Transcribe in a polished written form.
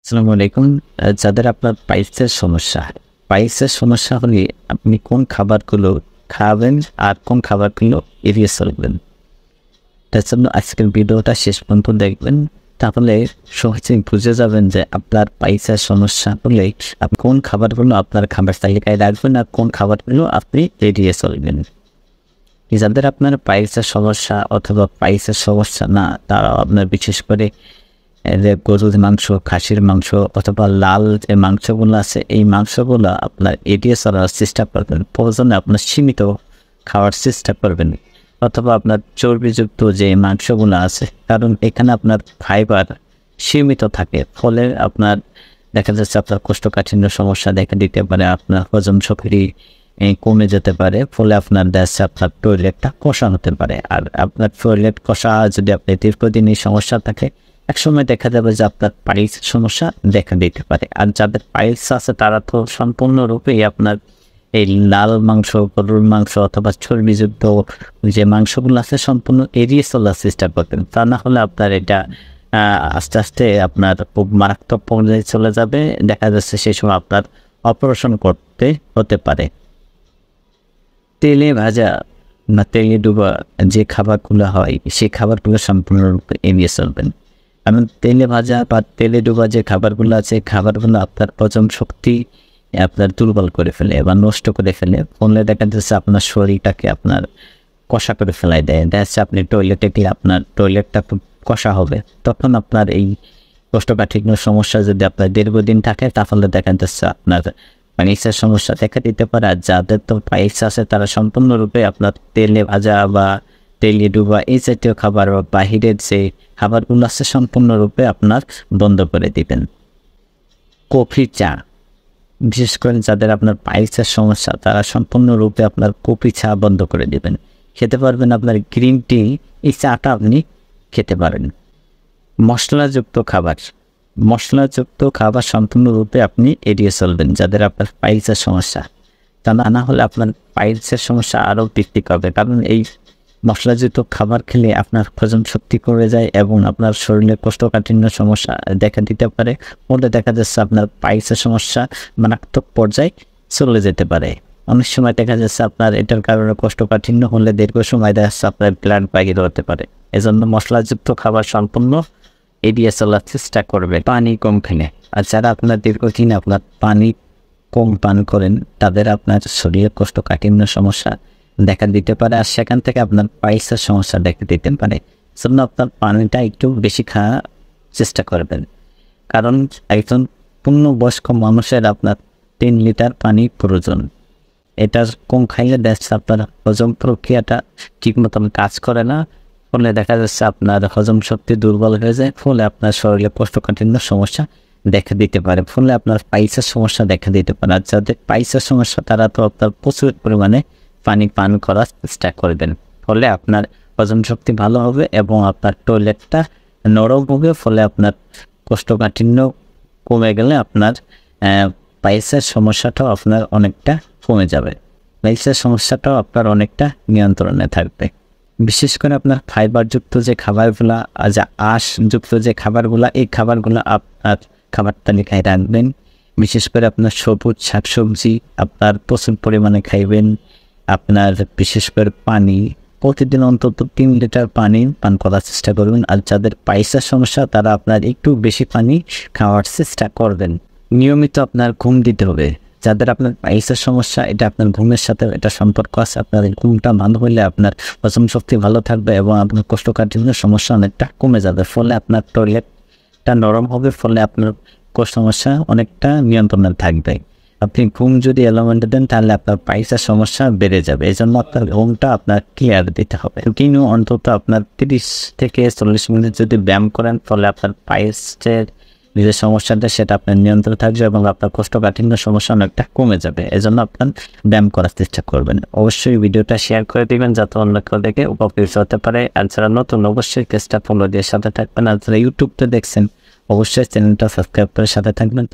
আসসালামু আলাইকুম। যাদের আপনার পাইলসের সমস্যা হলে আপনি কোন খাবারগুলো খাবেন আর কোন খাবারগুলো এড়িয়ে চলবেন? তার জন্য আজকের ভিডিওটা শেষ পর্যন্ত দেখবেন। তাহলে সহজেই বুঝে যাবেন যে আপনার পাইলসের সমস্যা হলে আপনি কোন খাবারগুলো আপনার খাবার তালিকায় রাখবেন আর কোন খাবারগুলো আপনি এড়িয়ে চলবেন। যাদের আপনার পাইলসের সমস্যা অথবা পাইলসের সমস্যা না, তারা আপনার বিশেষ করে যে গরুর মাংস, খাসির মাংস অথবা লাল যে মাংসগুলো আছে, এই মাংসগুলো আপনার এড়িয়ে চলার চেষ্টা করবেন। প্রয়োজনে আপনার সীমিত খাওয়ার চেষ্টা করবেন, অথবা আপনার চর্বিযুক্ত যে মাংসগুলো আছে, কারণ এখানে আপনার ফাইবার সীমিত থাকে। ফলে আপনার দেখা যাচ্ছে আপনার কোষ্ঠকাঠিন্য সমস্যা দেখা দিতে পারে, আপনার হজম শক্তি কমে যেতে পারে। ফলে আপনার দেশে আপনার টয়লেটটা কষা হতে পারে। আর আপনার টয়লেট কষা যদি আপনি দীর্ঘদিনই সমস্যা থাকে, একসময় দেখা যাবে যে আপনার পাইলস সমস্যা দেখা দিতে পারে। আর যাদের পাইলস আছে তারা তো সম্পূর্ণরূপেই আপনার এই লাল মাংস, গরুর মাংস অথবা চর্বিযুক্ত যে মাংসগুলো আছে সম্পূর্ণ এড়িয়ে চলার চেষ্টা করবেন। তা না হলে আপনার এটা আস্তে আস্তে আপনার খুব মারাত্মক পর্যায়ে চলে যাবে। দেখা যাচ্ছে সেই সময় আপনার অপারেশন করতে হতে পারে। তেলে ভাজা বা তেলে ডুবা যে খাবারগুলো হয়, সেই খাবারগুলো সম্পূর্ণরূপে এড়িয়ে চলবেন। কারণ তেলে ভাজা বা তেলে ডুবা যে খাবারগুলো আছে, খাবারগুলো আপনার হজম শক্তি আপনার দুর্বল করে ফেলে বা নষ্ট করে ফেলে। ফলে দেখা যাচ্ছে আপনার শরীরটাকে আপনার কষা করে ফেলাই দেয়। দেখা যাচ্ছে আপনি টয়লেটে গিয়ে আপনার টয়লেটটা খুব কষা হবে। তখন আপনার এই কোষ্ঠকাঠিন্য সমস্যা যদি আপনার দীর্ঘদিন থাকে, তাহলে দেখা যাচ্ছে আপনার পাইলসের সমস্যা দেখা দিতে পারে। আর যাদের তো পাইলস আছে তারা সম্পূর্ণরূপে আপনার তেলে ভাজা বা তেলে ডুবা এই জাতীয় খাবার বা বাহিরের যে খাবারগুলো আছে সম্পূর্ণরূপে আপনার বন্ধ করে দিবেন। কফি, চা, বিশেষ করে যাদের আপনার পাইলসের সমস্যা তারা সম্পূর্ণরূপে আপনার কফি, চা বন্ধ করে দিবেন। খেতে পারবেন আপনার গ্রিন টি, এই চাটা আপনি খেতে পারেন। মশলাযুক্ত খাবার সম্পূর্ণরূপে আপনি এড়িয়ে চলবেন যাদের আপনার পাইলসের সমস্যা। তা না হলে আপনার পাইলসের সমস্যা আরও বৃদ্ধি পাবে। কারণ এই মশলাযুক্ত খাবার খেলে আপনার হজম শক্তি কমে যায় এবং আপনার শরীরে কোষ্ঠকাঠিন্য সমস্যা দেখা দিতে পারে। ফলে দেখা যাচ্ছে আপনার পাইলসের সমস্যা মারাত্মক পর্যায়ে চলে যেতে পারে। অনেক সময় দেখা যাচ্ছে আপনার এটার কারণে কোষ্ঠকাঠিন্য হলে দীর্ঘ সময় দেখা যাচ্ছে আপনার ব্লাড বাহির হতে পারে। এজন্য মশলাযুক্ত খাবার সম্পূর্ণ এড়িয়ে চলার চেষ্টা করবে। পানি কম খেলে, আর যারা আপনার দীর্ঘদিন আপনার পানি কম পান করেন, তাদের আপনার শরীরে কোষ্ঠকাঠিন্য সমস্যা দেখা দিতে পারে। আর সেখান থেকে আপনার পাইলসের সমস্যা দেখা দিতে পারে। সেজন্য আপনার পানিটা একটু বেশি খাওয়ার চেষ্টা করবেন। কারণ একজন পূর্ণবয়স্ক মানুষের আপনার 3 লিটার পানি প্রয়োজন। এটা কম খাইলে দেখছে আপনার হজম প্রক্রিয়াটা ঠিক মতন কাজ করে না। ফলে দেখা যাচ্ছে আপনার হজম শক্তি দুর্বল হয়ে যায়। ফলে আপনার শরীরে কোষ্ঠকাঠিন্য সমস্যা দেখা দিতে পারে। ফলে আপনার পাইলসের সমস্যা দেখা দিতে পারে। আর যাদের পাইলসের সমস্যা তারা তো আপনার প্রচুর পরিমাণে পানি পান করার চেষ্টা করবেন। ফলে আপনার হজম শক্তি ভালো হবে এবং আপনার টয়লেটটা নরম হবে। ফলে আপনার কোষ্ঠকাঠিন্য কমে গেলে আপনার পাইলসের সমস্যাটাও আপনার অনেকটা কমে যাবে। পাইলসের সমস্যাটাও আপনার অনেকটা নিয়ন্ত্রণে থাকবে। বিশেষ করে আপনার ফাইবারযুক্ত যে খাবারগুলা, যা আঁশযুক্ত যে খাবারগুলা, এই খাবারগুলো আপনার খাবার তালিকায় রাখবেন। বিশেষ করে আপনার সবুজ শাকসবজি আপনার প্রচুর পরিমাণে খাইবেন। আপনার বিশেষ করে পানি প্রতিদিন অন্তত 3 লিটার পানি পান করার চেষ্টা করবেন। আর যাদের পাইলসের সমস্যা তারা আপনার একটু বেশি পানি খাওয়ার চেষ্টা করবেন। নিয়মিত আপনার ঘুম দিতে হবে। যাদের আপনার পাইলসের সমস্যা, এটা আপনার ঘুমের সাথে এটা সম্পর্ক আছে। আপনার ঘুমটা ভালো হলে আপনার হজম শক্তি ভালো থাকবে এবং আপনার কোষ্ঠকাঠিন্য সমস্যা অনেকটা কমে যাবে। ফলে আপনার টয়লেটটা নরম হবে। ফলে আপনার সমস্যা অনেকটা নিয়ন্ত্রণে থাকবে। আপনি ঘুম যদি এলোমেন্টে দেন তাহলে আপনার পাইলসের সমস্যা বেড়ে যাবে। এই জন্য আপনার ঘুমটা আপনার ক্লিয়ার দিতে হবে। কিন্তু অন্তত আপনার 30 থেকে 40 মিনিট যদি ব্যায়াম করেন, ফলে আপনার পাইলসের নিজের সমস্যাটা সেটা আপনার নিয়ন্ত্রণে থাকবে এবং আপনার কোষ্ঠকাঠিন্য সমস্যা অনেকটা কমে যাবে। এজন্য আপনার ব্যায়াম করার চেষ্টা করবেন। অবশ্যই ভিডিওটা শেয়ার করে দিবেন যাতে অন্য কেউ দেখে উপকৃত হতে পারে। আর যারা নতুন অবশ্যই পেজটা ফলো দিয়ে সাথে থাকবেন। আর যারা ইউটিউবতে দেখছেন অবশ্যই চ্যানেলটা সাবস্ক্রাইব করে সাথে থাকবেন।